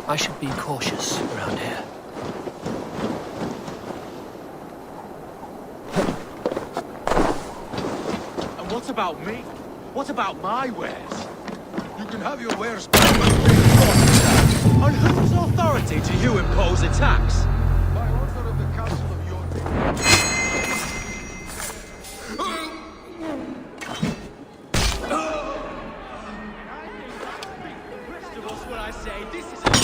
I should be cautious around here. And what about me? What about my wares? You can have your wares. On whose authority do you impose a tax? By order of the Council of your Vegetables, when I say this is a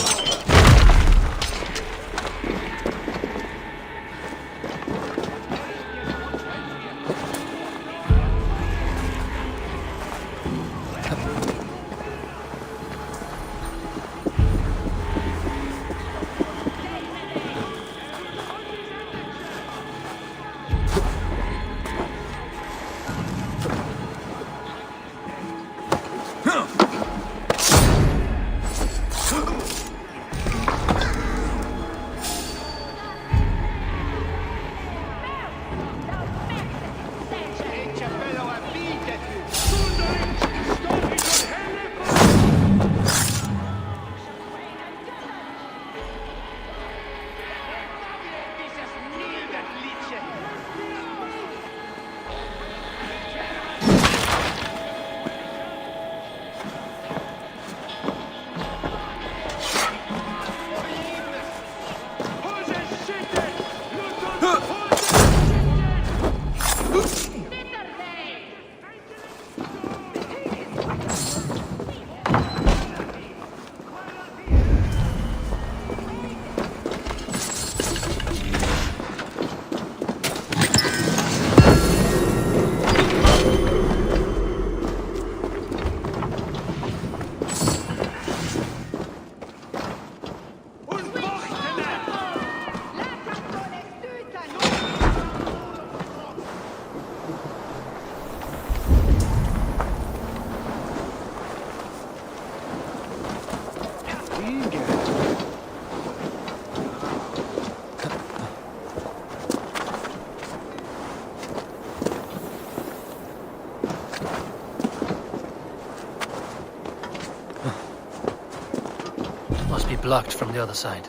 Must be blocked from the other side.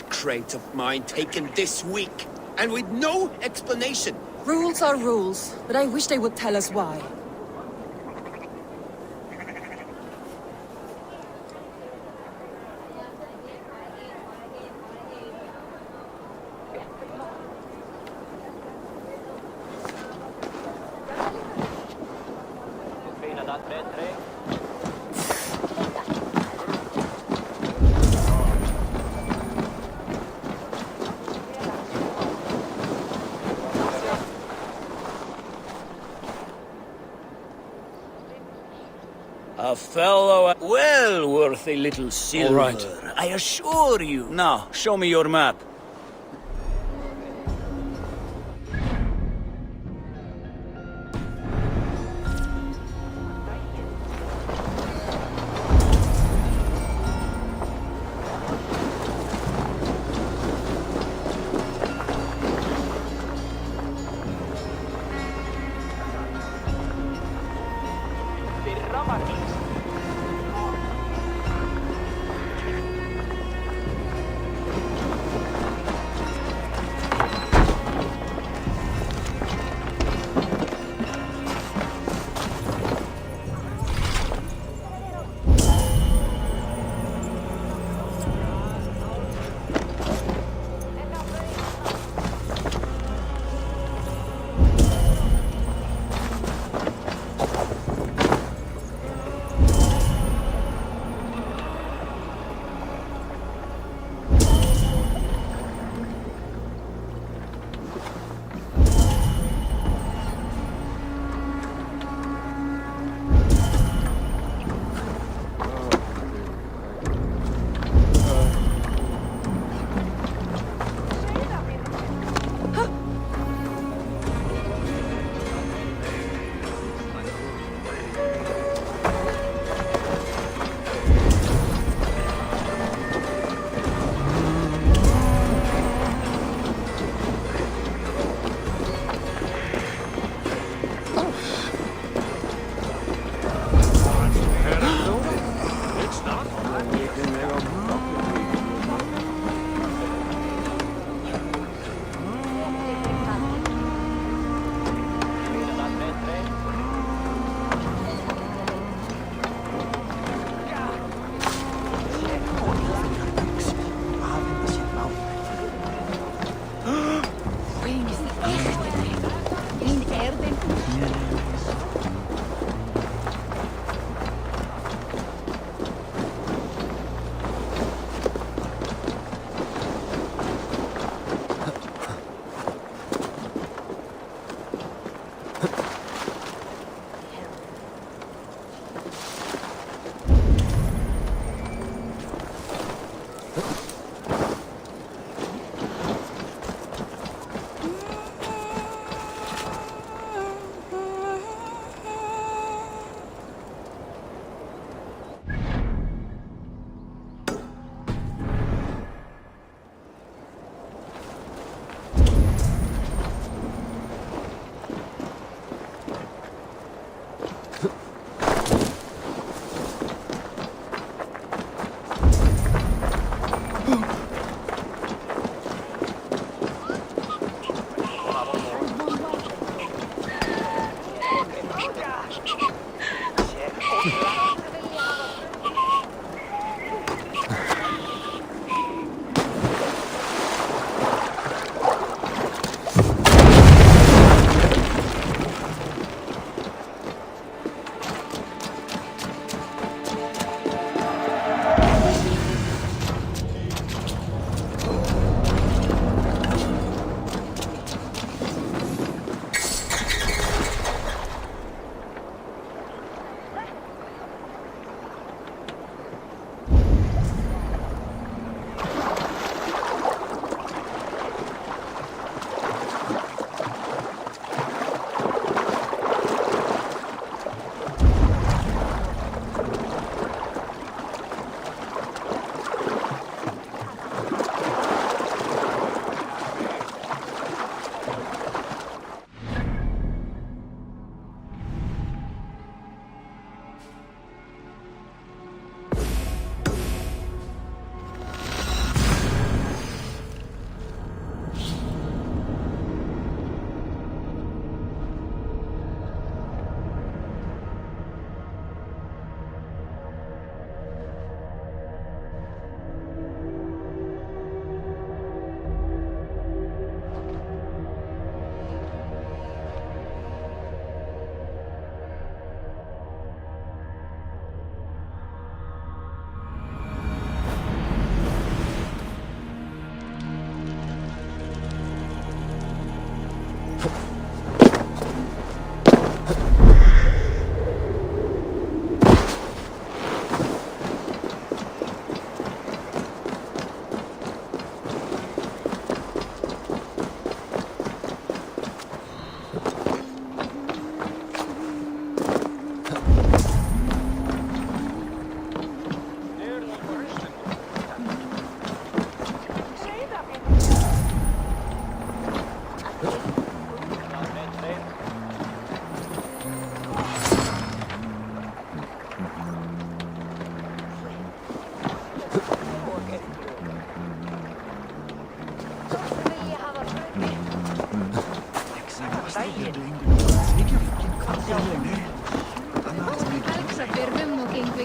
Crate of mine taken this week, and with no explanation. Rules are rules, but I wish they would tell us why. A fellow well worth a little silver. All right. I assure you. Now, show me your map.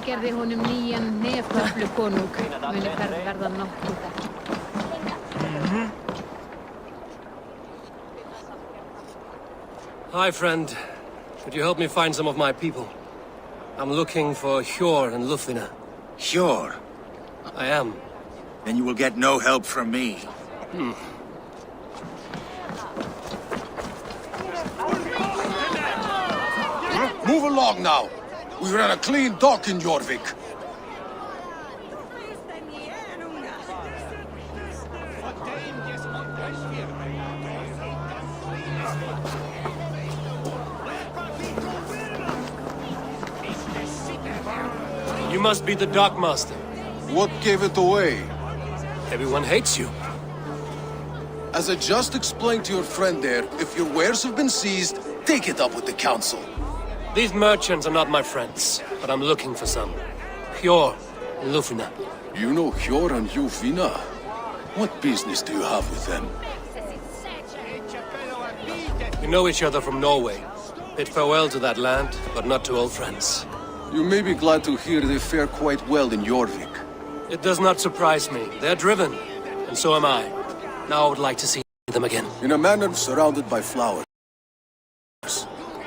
Ég gerði honum nýjan neftöflukonung. Muni ferð verða nokkuð ekki. Hi, friend. Could you help me find some of my people? I'm looking for Hjor and Lufina. Sure. I am. Then you will get no help from me. Move along now. We ran a clean dock in Jorvik. You must be the dockmaster. What gave it away? Everyone hates you. As I just explained to your friend there, if your wares have been seized, take it up with the council. These merchants are not my friends, but I'm looking for some. Hjor and Lufina. You know Hjor and Jufina? What business do you have with them? We know each other from Norway. Bid farewell to that land, but not to old friends. You may be glad to hear they fare quite well in Jorvik. It does not surprise me. They're driven, and so am I. Now I would like to see them again. In a manor surrounded by flowers.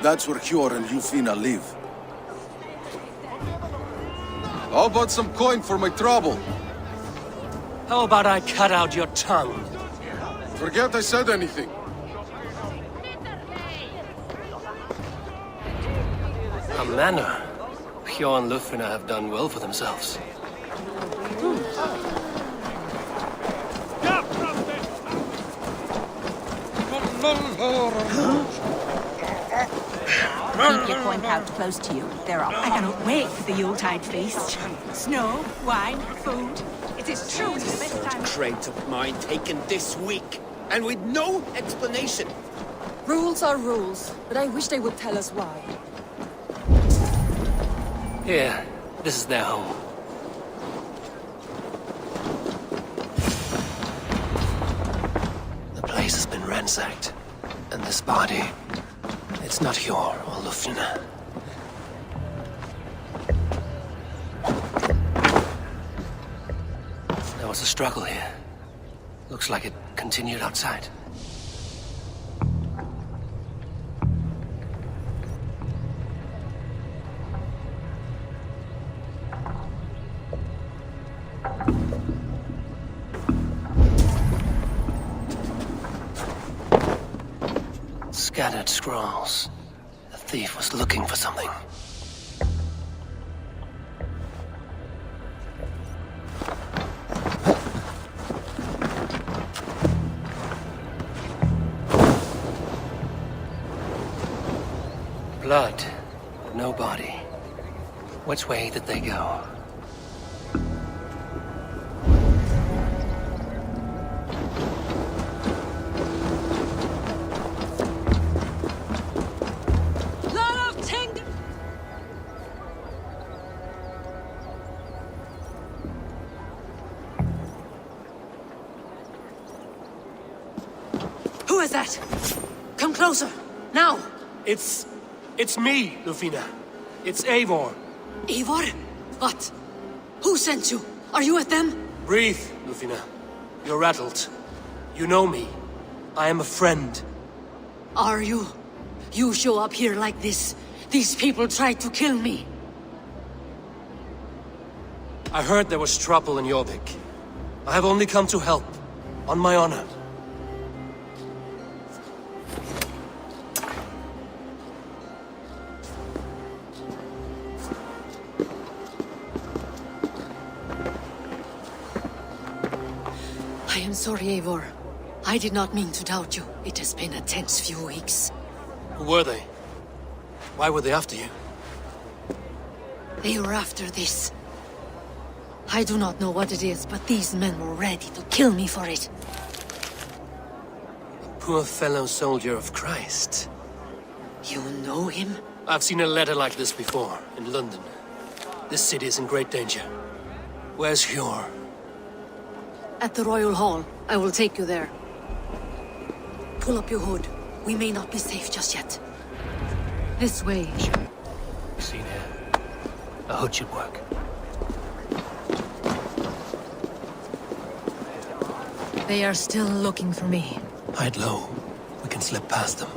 That's where Hjor and Jufina live. How about some coin for my trouble? How about I cut out your tongue? Forget I said anything. A manor. Hjor and Lufina have done well for themselves. Keep your coin pouch close to you. They're up. I cannot wait for the Yuletide feast. Snow, wine, food. It is truly the best time. Crate of mine taken this week, and with no explanation. Rules are rules, but I wish they would tell us why. Here, this is their home. The place has been ransacked, and this body, it's not Hjor or Lufina. There was a struggle here. Looks like it continued outside. Scattered scrolls. The thief was looking for something. Blood, but no body. Which way did they go? Who is that? Come closer, now! It's me, Lufina. It's Eivor. Eivor? What? Who sent you? Are you with them? Breathe, Lufina. You're rattled. You know me. I am a friend. Are you? You show up here like this. These people tried to kill me. I heard there was trouble in Jorvik. I have only come to help. On my honor. I am sorry, Eivor. I did not mean to doubt you. It has been a tense few weeks. Who were they? Why were they after you? They were after this. I do not know what it is, but these men were ready to kill me for it. A poor fellow soldier of Christ. You know him? I've seen a letter like this before, in London. This city is in great danger. Where's Hjor? At the Royal Hall. I will take you there. Pull up your hood. We may not be safe just yet. This way. Seen here. A hood should work. They are still looking for me. Hide low. We can slip past them.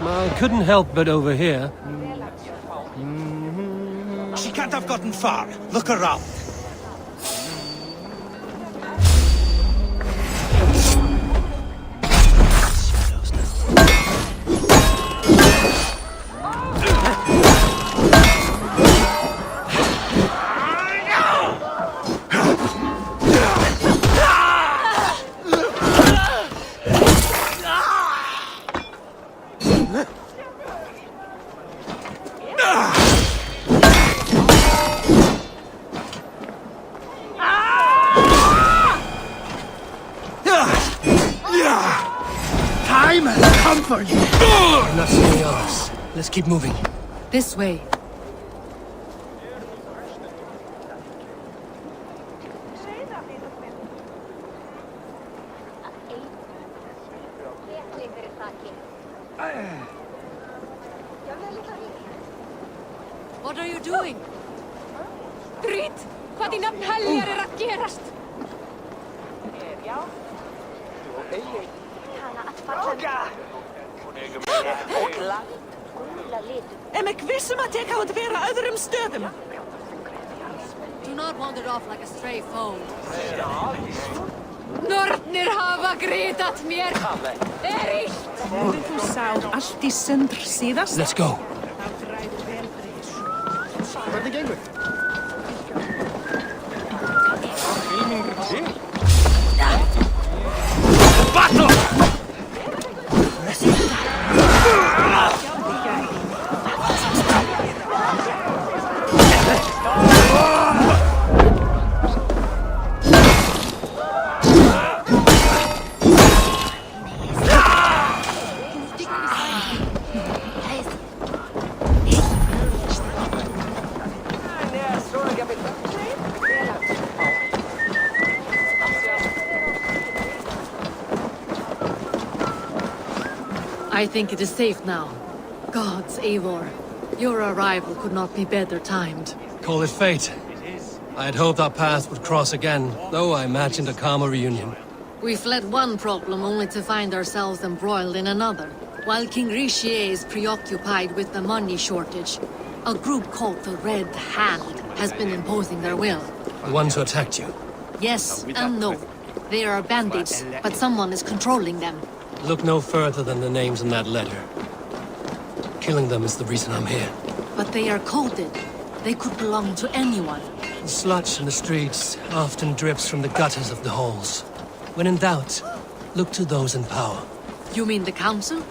I couldn't help but overhear. She can't have gotten far. Look around. Time has come for you. I'm not seeing the others. Let's keep moving. This way. What are you doing? Drit! Hvað í nafn heljar er að gerast? Em ek viss om að ég á að vera öðrum stöðum. Do not wander off like a stray foe. Nornir hafa gritat mér. Illt! Þú sá allt í sundr síðast. Let's go. Hvernig gengur? I think it is safe now. Gods, Eivor, your arrival could not be better timed. Call it fate. I had hoped our paths would cross again, though I imagined a calmer reunion. We fled one problem only to find ourselves embroiled in another. While King Richier is preoccupied with the money shortage, a group called the Red Hand has been imposing their will. The ones who attacked you. Yes and no. They are bandits, but someone is controlling them. Look no further than the names in that letter. Killing them is the reason I'm here. But they are coded. They could belong to anyone. The sludge in the streets often drips from the gutters of the halls. When in doubt, look to those in power. You mean the council?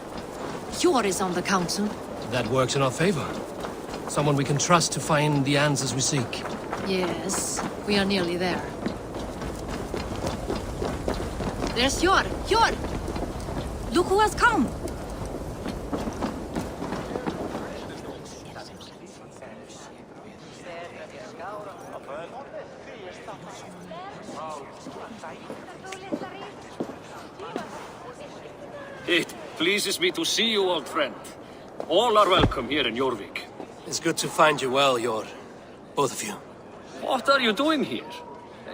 Hjor is on the council. That works in our favor. Someone we can trust to find the answers we seek. Yes, we are nearly there. There's Hjor! Hjor! Look who has come! It pleases me to see you, old friend. All are welcome here in Jorvik. It's good to find you well, Hjor. Both of you. What are you doing here?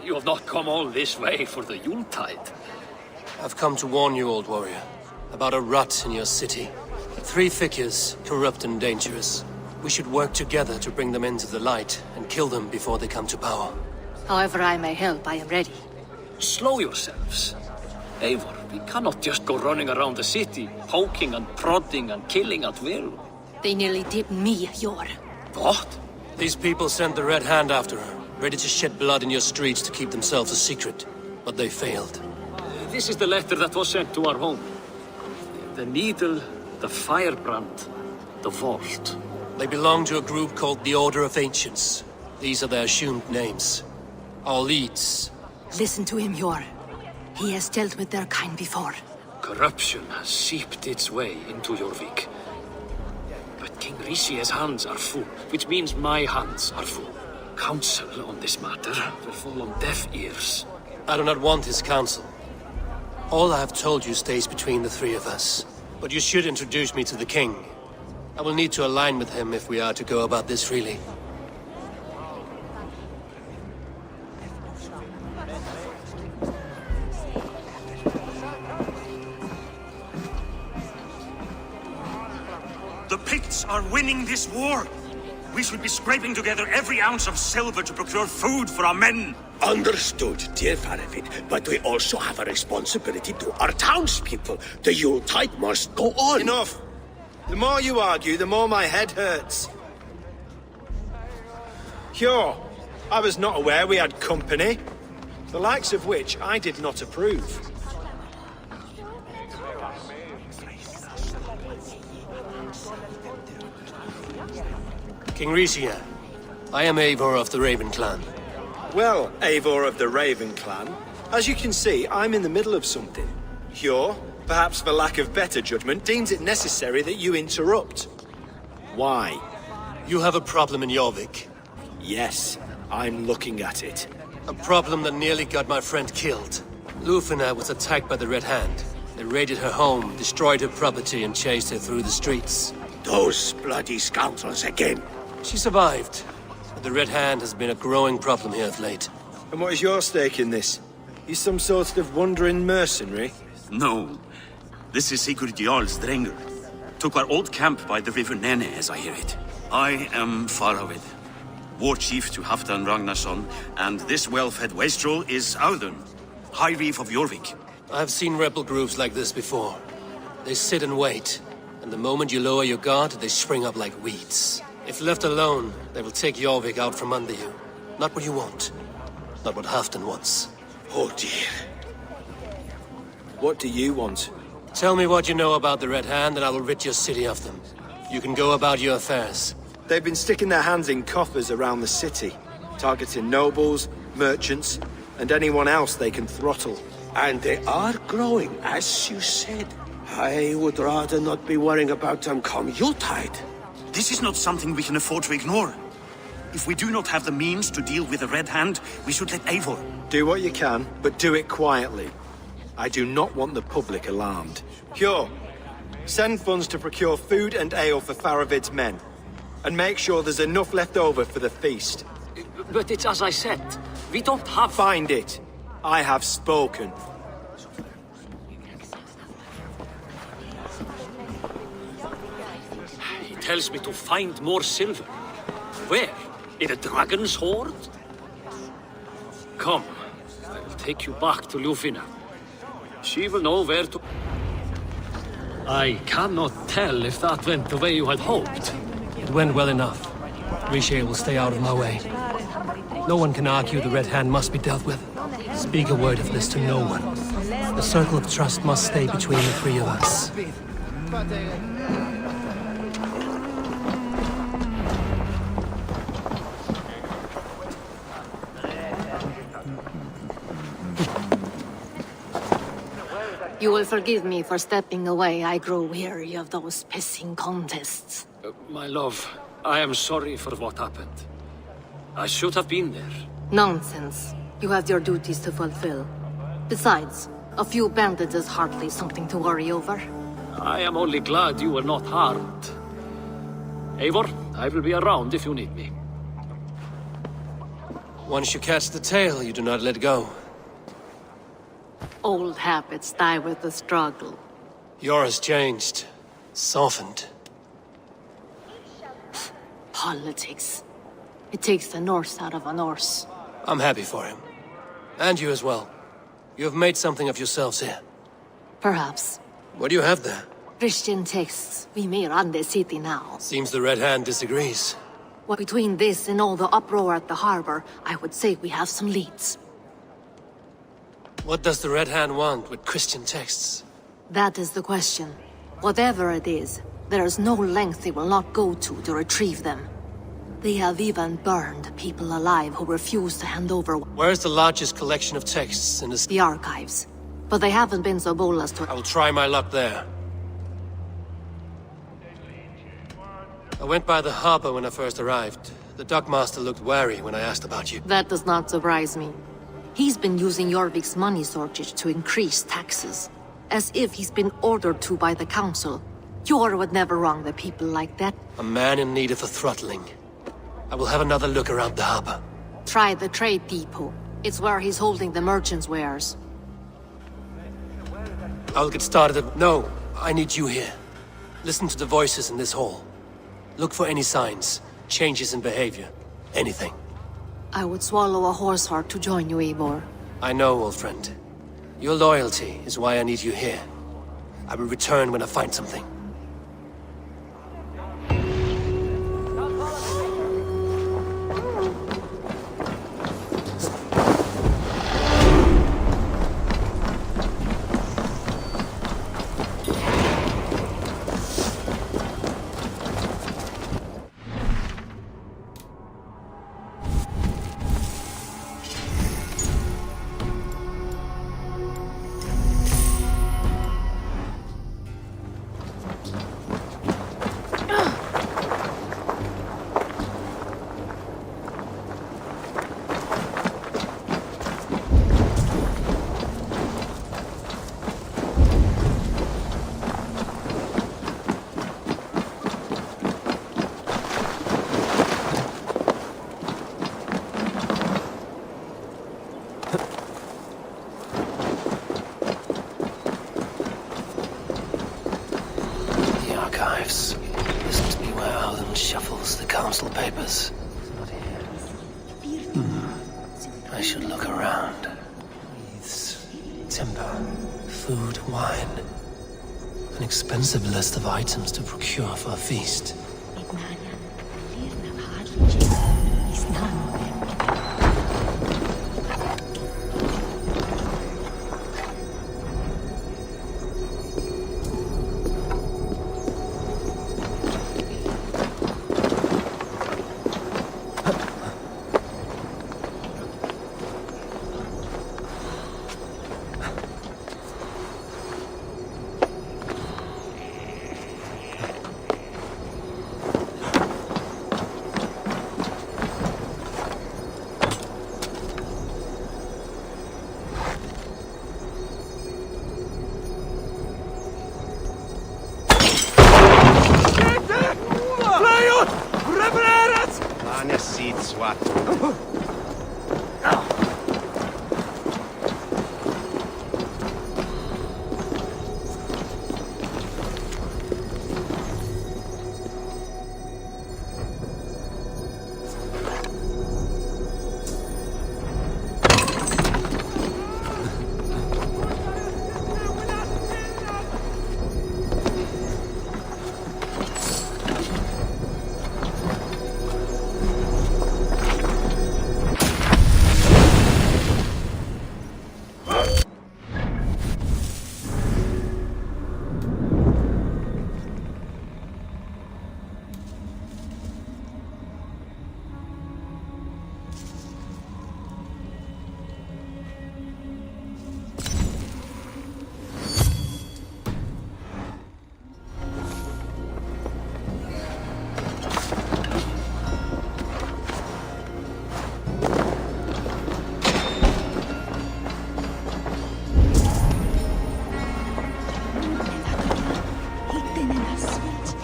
You have not come all this way for the Yuletide. I've come to warn you, old warrior, about a rut in your city. 3 figures, corrupt and dangerous. We should work together to bring them into the light and kill them before they come to power. However I may help, I am ready. Slow yourselves. Eivor, we cannot just go running around the city, poking and prodding and killing at will. They nearly did me, Hjor. What? These people sent the Red Hand after her, ready to shed blood in your streets to keep themselves a secret. But they failed. This is the letter that was sent to our home. The needle, the firebrand, the vault. They belong to a group called the Order of Ancients. These are their assumed names. Our leads. Listen to him, Hjor. He has dealt with their kind before. Corruption has seeped its way into Jorvik. But King Rishie's hands are full, which means my hands are full. Counsel on this matter will fall on deaf ears. I do not want his counsel. All I have told you stays between the three of us. But you should introduce me to the king. I will need to align with him if we are to go about this freely. The Picts are winning this war. We should be scraping together every ounce of silver to procure food for our men. Understood, dear Faravid, but we also have a responsibility to our townspeople. The Yuletide must go on. Enough! The more you argue, the more my head hurts. Sure, I was not aware we had company, the likes of which I did not approve. King Rishie, I am Eivor of the Raven clan. Well, Eivor of the Raven clan, as you can see, I'm in the middle of something. Hjor, perhaps for lack of better judgment, deems it necessary that you interrupt. Why? You have a problem in Jorvik. Yes, I'm looking at it. A problem that nearly got my friend killed. Lufina was attacked by the Red Hand. They raided her home, destroyed her property, and chased her through the streets. Those bloody scoundrels again. She survived, but the Red Hand has been a growing problem here of late. And what is your stake in this? You some sort of wandering mercenary? No. This is Sigurd Jarl's Drenger. Took our old camp by the river Nene, as I hear it. I am Faravid, war chief to Halfdan Ragnarsson, and this well-fed wastrel is Audun, High Reef of Jorvik. I've seen rebel groups like this before. They sit and wait, and the moment you lower your guard, they spring up like weeds. If left alone, they will take Jorvik out from under you. Not what you want. Not what Halfdan wants. Oh dear. What do you want? Tell me what you know about the Red Hand, and I will rid your city of them. You can go about your affairs. They've been sticking their hands in coffers around the city, targeting nobles, merchants, and anyone else they can throttle. And they are growing, as you said. I would rather not be worrying about them come Yuletide. This is not something we can afford to ignore. If we do not have the means to deal with the Red Hand, we should let Eivor. Do what you can, but do it quietly. I do not want the public alarmed. Hjor, send funds to procure food and ale for Faravid's men. And make sure there's enough left over for the feast. But it's as I said, we don't have... Find it. I have spoken. He tells me to find more silver. Where? In a dragon's hoard? Come, I will take you back to Lufina. She will know where to... I cannot tell if that went the way you had hoped. It went well enough. Rishie will stay out of my way. No one can argue the Red Hand must be dealt with. Speak a word of this to no one. The circle of trust must stay between the three of us. You will forgive me for stepping away. I grow weary of those pissing contests. My love, I am sorry for what happened. I should have been there. Nonsense. You have your duties to fulfill. Besides, a few bandits is hardly something to worry over. I am only glad you were not harmed. Eivor, I will be around if you need me. Once you catch the tail, you do not let go. Old habits die with the struggle. Yours changed. Softened. Politics. It takes the Norse out of a Norse. I'm happy for him. And you as well. You have made something of yourselves here. Perhaps. What do you have there? Christian texts. We may run the city now. Seems the Red Hand disagrees. Well, between this and all the uproar at the harbor, I would say we have some leads. What does the Red Hand want with Christian texts? That is the question. Whatever it is, there is no length they will not go to retrieve them. They have even burned people alive who refuse to hand over Where is the largest collection of texts in the archives. but they haven't been so bold as to... I will try my luck there. I went by the harbor when I first arrived. The dockmaster looked wary when I asked about you. That does not surprise me. He's been using Jorvik's money shortage to increase taxes. As if he's been ordered to by the council. Jor would never wrong the people like that. A man in need of a throttling. I will have another look around the harbor. Try the trade depot. It's where he's holding the merchants' wares. I'll get started at... No, I need you here. Listen to the voices in this hall. Look for any signs, changes in behavior, anything. I would swallow a horse heart to join you, Eivor. I know, old friend. Your loyalty is why I need you here. I will return when I find something. This must be where Alan shuffles the council papers. It's not here. I should look around. Wreaths, timber, food, wine. An expensive list of items to procure for a feast.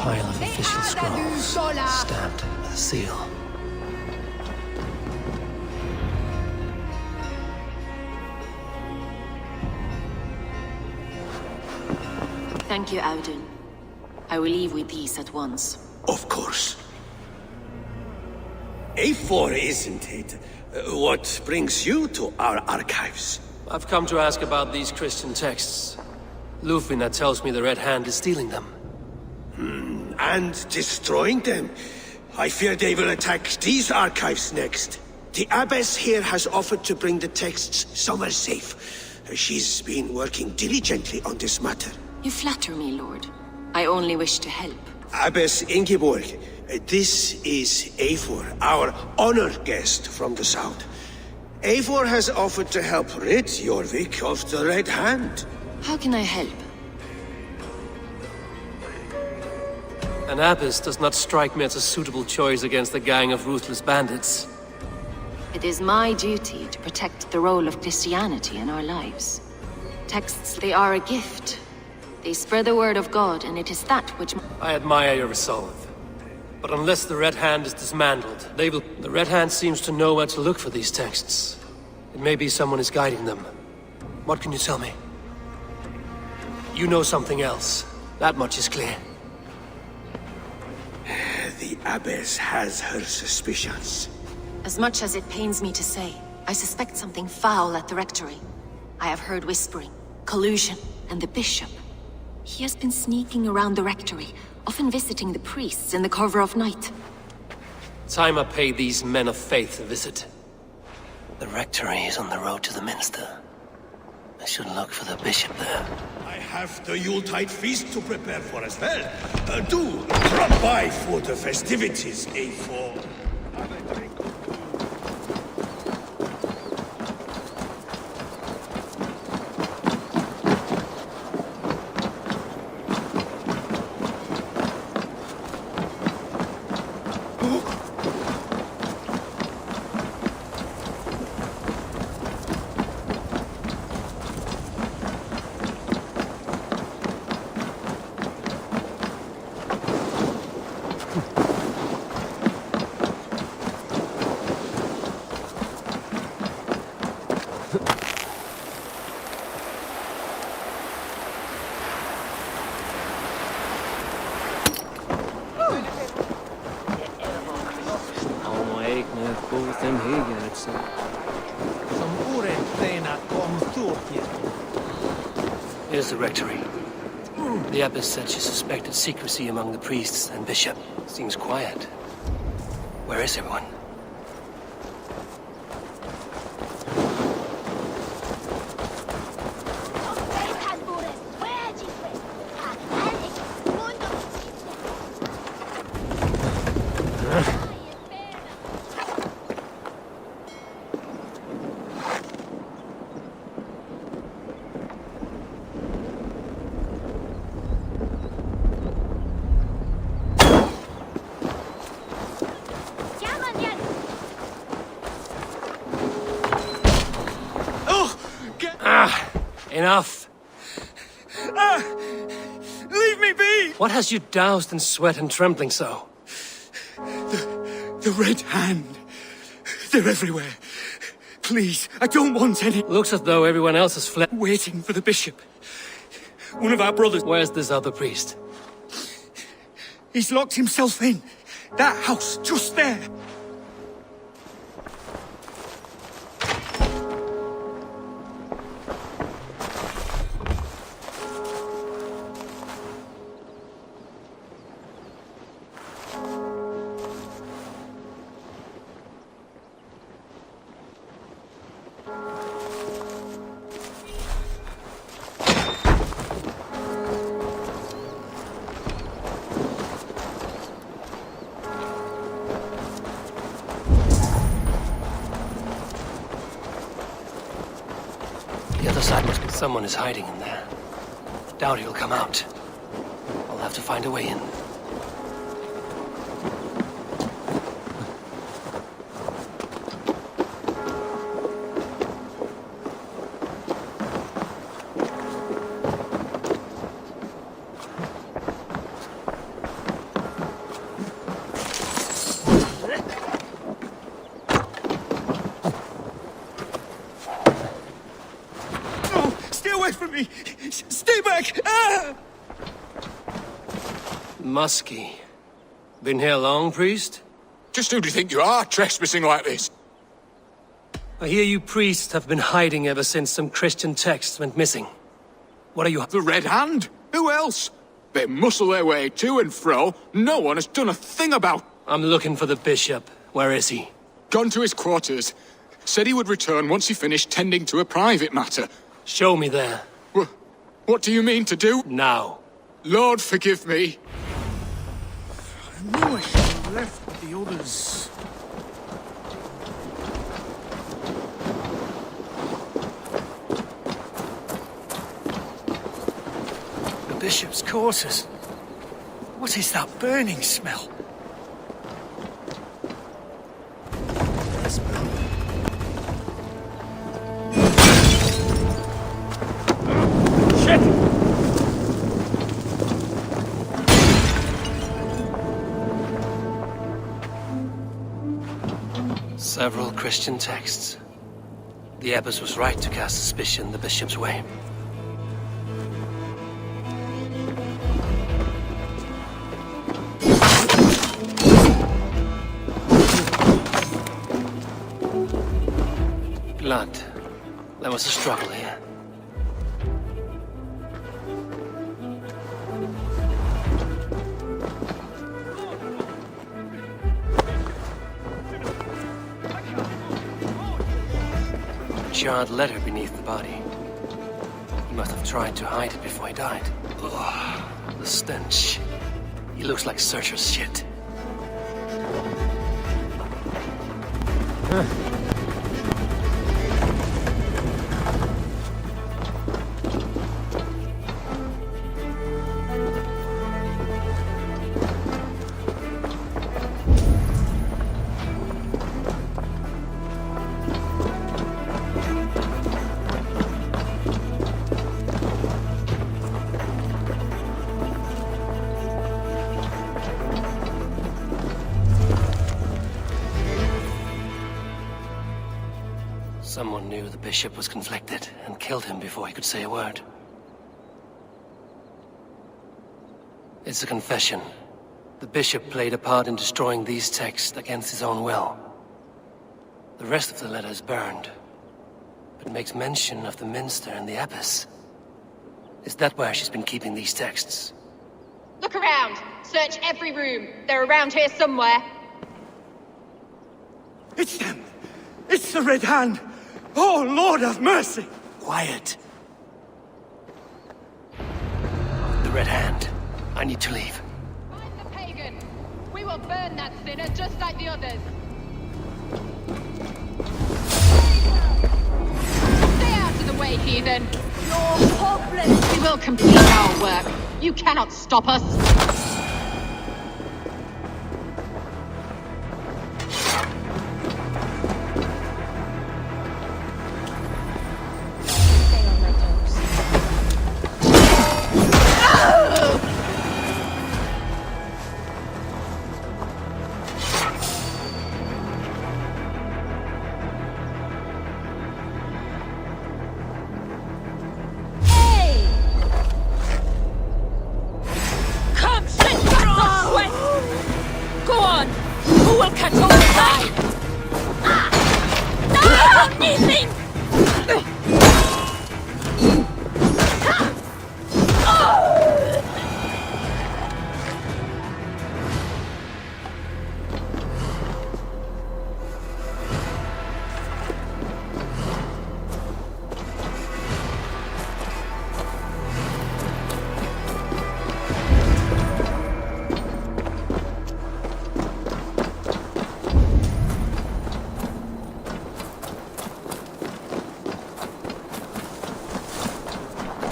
Pile of official scrolls, stamped with a seal. Thank you, Audun. I will leave with these at once. Of course. A4, isn't it? What brings you to our archives? I've come to ask about these Christian texts. Lufina tells me the Red Hand is stealing them. And destroying them. I fear they will attack these archives next. The abbess here has offered to bring the texts somewhere safe. She's been working diligently on this matter. You flatter me, Lord. I only wish to help. Abbess Ingeborg, this is Eivor, our honored guest from the south. Eivor has offered to help rid Jorvik of the Red Hand. How can I help? An abbess does not strike me as a suitable choice against a gang of ruthless bandits. It is my duty to protect the role of Christianity in our lives. Texts, they are a gift. They spread the word of God, and it is that which... I admire your resolve. But unless the Red Hand is dismantled, they will... The Red Hand seems to know where to look for these texts. It may be someone is guiding them. What can you tell me? You know something else. That much is clear. The Abbess has her suspicions. As much as it pains me to say, I suspect something foul at the rectory. I have heard whispering, collusion, and the bishop. He has been sneaking around the rectory, often visiting the priests in the cover of night. Time I pay these men of faith a visit. The rectory is on the road to the minster. I should look for the bishop there. I have the Yuletide feast to prepare for as well. Do drop by for the festivities, Eivor. Here's the rectory. The abbess said she suspected secrecy among the priests and bishop. Seems quiet. Where is everyone? Enough! Leave me be! What has you doused in sweat and trembling so? The Red Hand. They're everywhere. Please, I don't want any... Looks as though everyone else has fled. Waiting for the bishop. One of our brothers... Where's this other priest? He's locked himself in. That house, just there. The other side must be... Someone is hiding in there. Doubt he'll come out. I'll have to find a way in. From me! Stay back! Ah! Muskie. Been here long, priest? Just who do you think you are, trespassing like this? I hear you priests have been hiding ever since some Christian texts went missing. What are you... The Red Hand? Who else? They muscle their way to and fro. No one has done a thing about... I'm looking for the bishop. Where is he? Gone to his quarters. Said he would return once he finished tending to a private matter. Show me there. What do you mean to do? Now. Lord, forgive me. I knew I should have left with the others. bishop's quarters. What is that burning smell? Several Christian texts. The abbess was right to cast suspicion the bishop's way. Blood. There was a struggle here. Charred letter beneath the body. He must have tried to hide it before he died. Ugh, the stench. He looks like Searcher's shit. Someone knew the bishop was conflicted and killed him before he could say a word. It's a confession. The bishop played a part in destroying these texts against his own will. The rest of the letter is burned, but makes mention of the minster and the abbess. Is that where she's been keeping these texts? Look around! Search every room! They're around here somewhere! It's them! It's the Red Hand! Oh, Lord have mercy! Quiet. The Red Hand. I need to leave. Find the pagan! We will burn that sinner just like the others! Stay out of the way, heathen! You're hopeless! We will complete our work. You cannot stop us!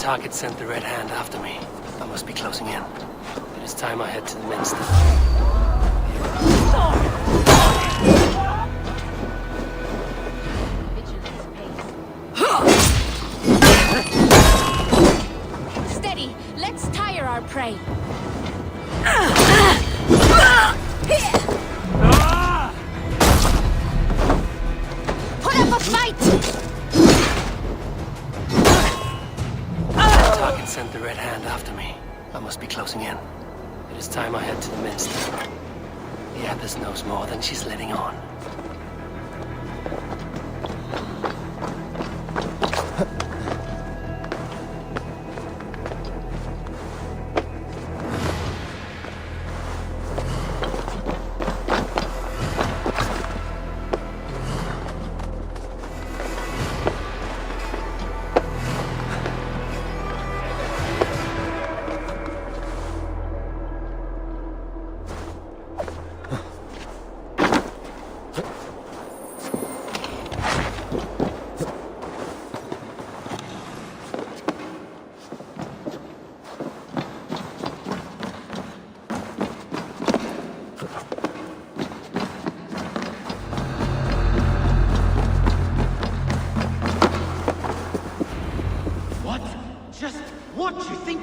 Target sent the Red Hand after me. I must be closing in. It is time I head to the minster. Steady! Let's tire our prey. Put up a fight! Target sent the Red Hand after me. I must be closing in. It is time I head to the minster. The abbess knows more than she's letting on.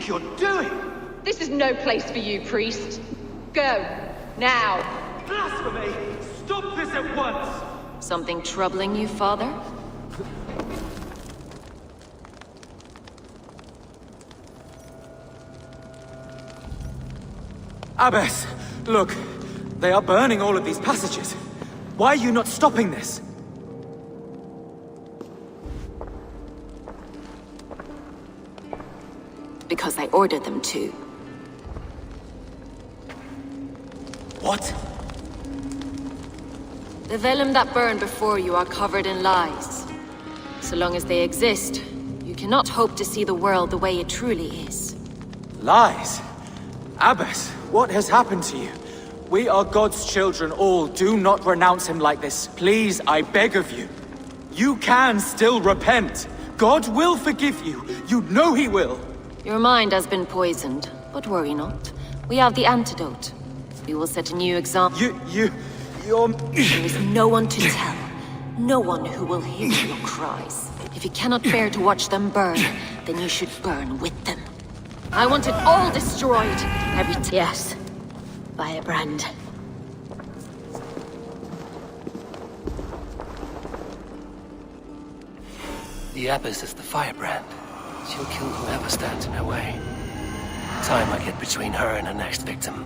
think you're doing? This is no place for you, priest. Go. Now. Blasphemy! Stop this at once! Something troubling you, father? Abbess, look. They are burning all of these passages. Why are you not stopping this? Because I ordered them to. What? The vellum that burn before you are covered in lies. So long as they exist, you cannot hope to see the world the way it truly is. Lies? Abbess, what has happened to you? We are God's children all. Do not renounce him like this. Please, I beg of you. You can still repent. God will forgive you. You know he will. Your mind has been poisoned, but worry not. We have the antidote. We will set a new example. You're... There is no one to tell. No one who will hear your cries. If you cannot bear to watch them burn, then you should burn with them. I want it all destroyed. Yes. Firebrand. The Abbess is the firebrand. She'll kill whoever stands in her way. Time I get between her and her next victim.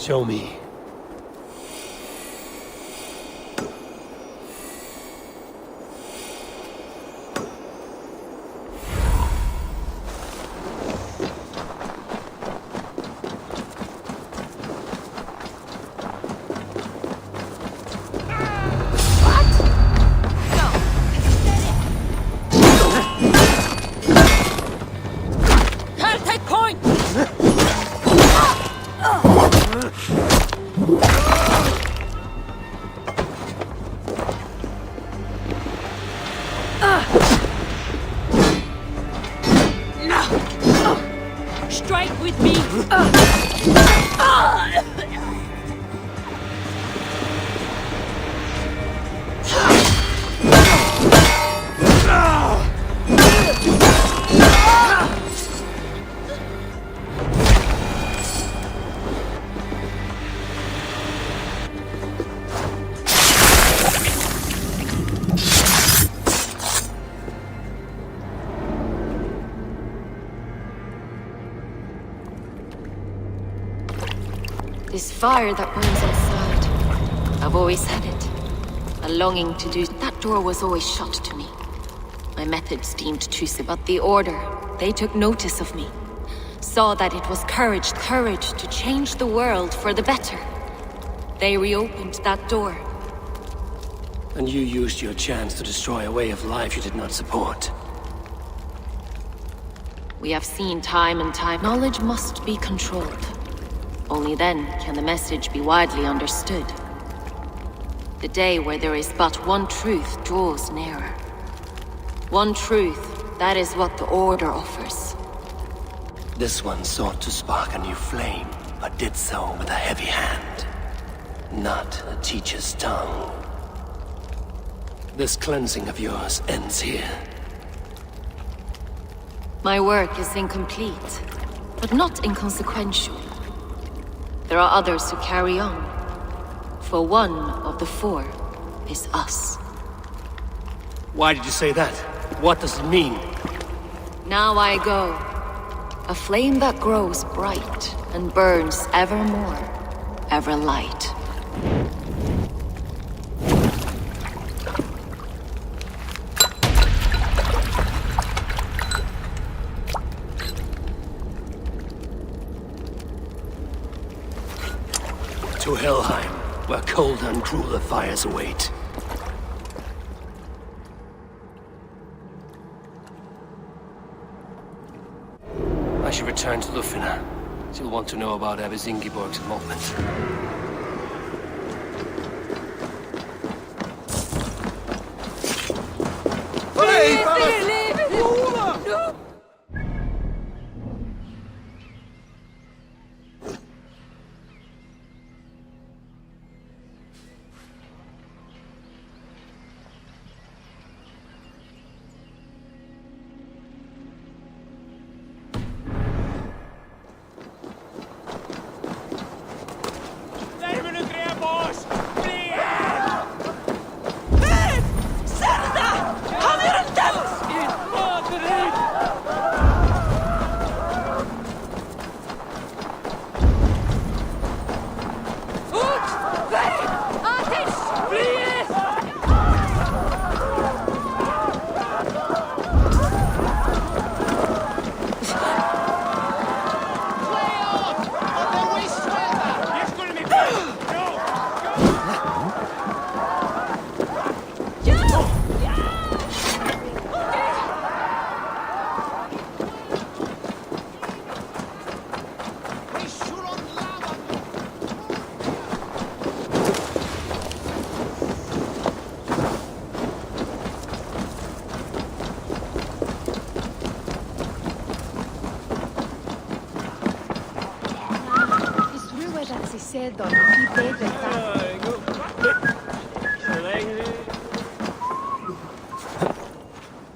Show me. Strike with me! This fire that burns inside. I've always had it. A longing to do... That door was always shut to me. My methods deemed too severe, but the Order, they took notice of me. Saw that it was courage to change the world for the better. They reopened that door. And you used your chance to destroy a way of life you did not support. We have seen time and time. Knowledge must be controlled. Only then can the message be widely understood. The day where there is but one truth draws nearer. One truth, that is what the Order offers. This one sought to spark a new flame, but did so with a heavy hand. Not a teacher's tongue. This cleansing of yours ends here. My work is incomplete, but not inconsequential. There are others who carry on. For one of the four is us. Why did you say that? What does it mean? Now I go. A flame that grows bright and burns ever more, ever light. To Helheim, where cold and crueler fires await. I should return to Lufina. She'll want to know about Abbess Ingeborg's involvement.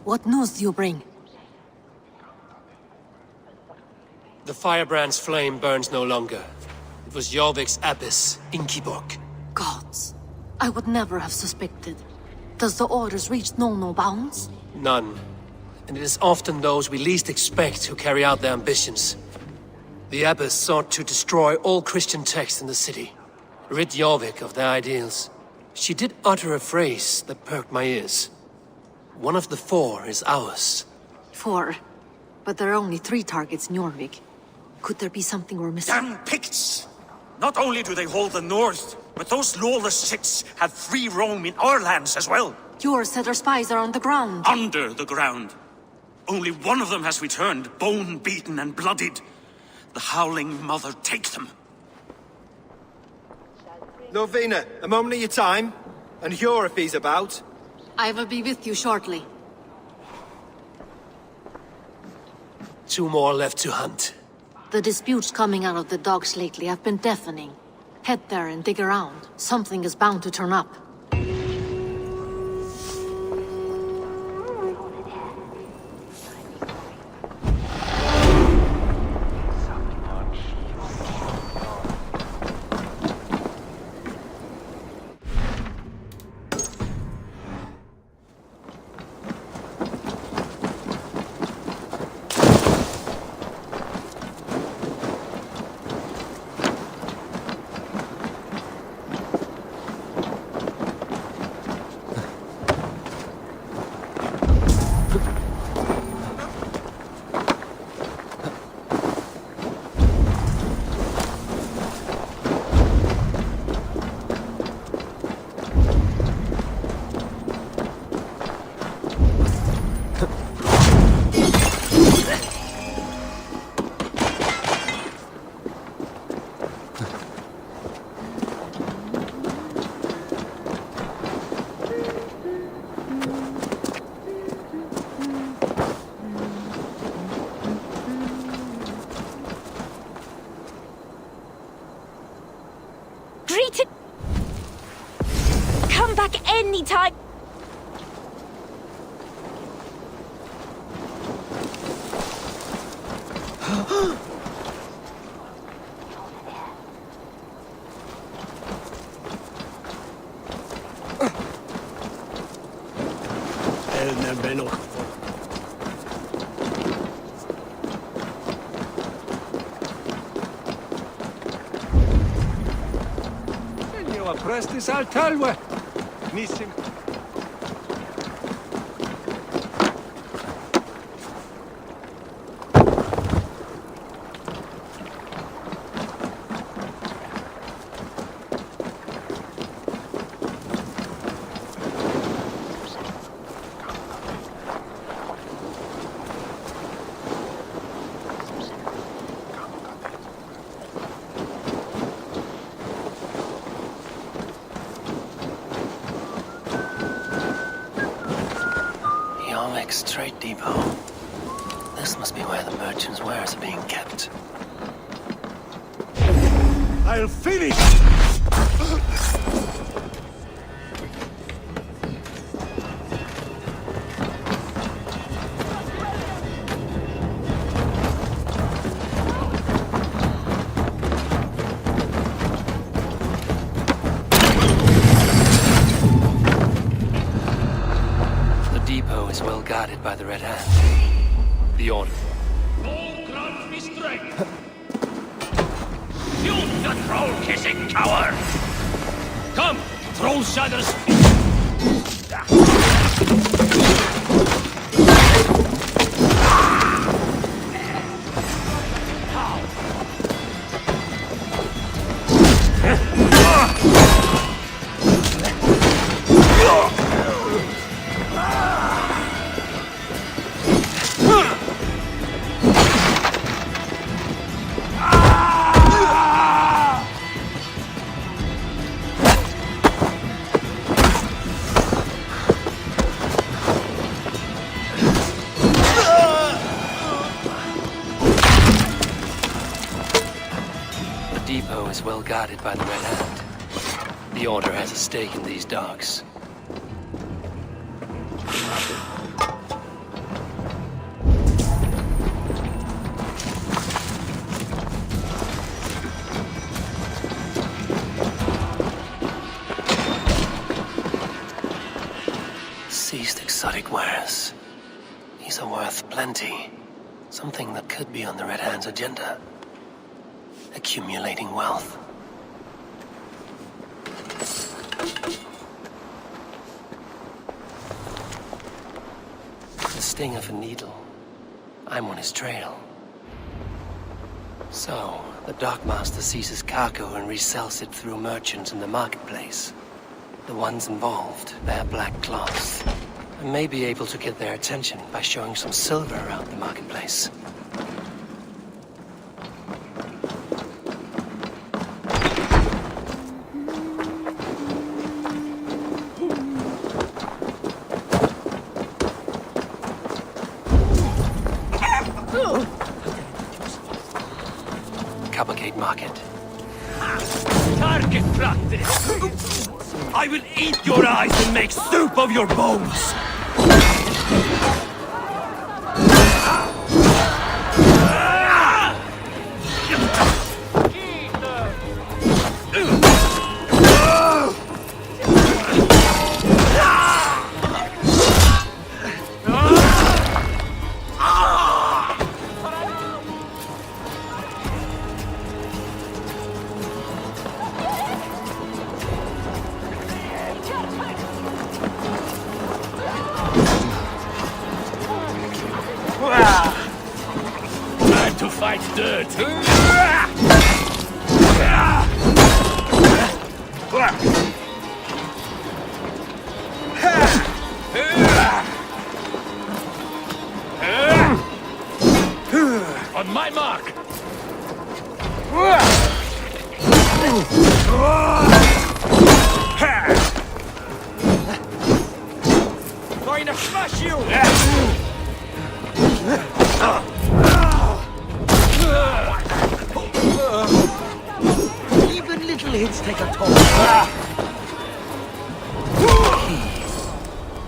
What news do you bring? The firebrand's flame burns no longer. It was Jorvik's abbess, Ingeborg. Gods, I would never have suspected. Does the orders reach no bounds? None. And it is often those we least expect who carry out their ambitions. The abbess sought to destroy all Christian texts in the city, rid Jorvik of their ideals. She did utter a phrase that perked my ears. One of the 4 is ours. 4? But there are only 3 targets in Jorvik. Could there be something we're missing? Damn Picts! Not only do they hold the north, but those lawless Siths have free roam in our lands as well. Yours said our spies are on the ground. Under the ground. Only one of them has returned, bone-beaten and bloodied. The Howling Mother take them. Norvina, a moment of your time. And Hjor if he's about. I will be with you shortly. 2 more left to hunt. The disputes coming out of the docks lately have been deafening. Head there and dig around. Something is bound to turn up. Come back anytime. Prestis al talwe. Nissim. Trade depot. This must be where the merchants' wares are being kept. I'll finish! Is well guarded by the Red Hand. The Order. All grant me strength! You the troll-kissing coward! Come, troll shadows! Is well guarded by the Red Hand. The Order has a stake in these docks. Seized exotic wares. These are worth plenty. Something that could be on the Red Hand's agenda. accumulating wealth. The sting of a needle. I'm on his trail. So, the Dockmaster seizes cargo and resells it through merchants in the marketplace. The ones involved wear black cloths. I may be able to get their attention by showing some silver around the marketplace. Cavalcade Market. Target practice! I will eat your eyes and make soup of your bones! Time to fight dirt! On my mark! Going to smash you! Even little hits take a toll.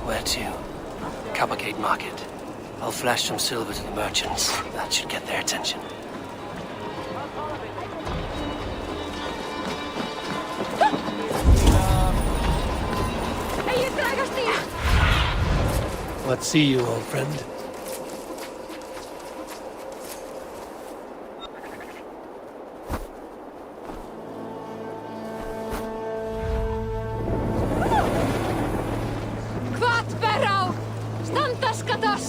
Where to? Cavalcade Market. I'll flash some silver to the merchants. That should get their attention. What see you, old friend? Kvat berau! Stantas katas!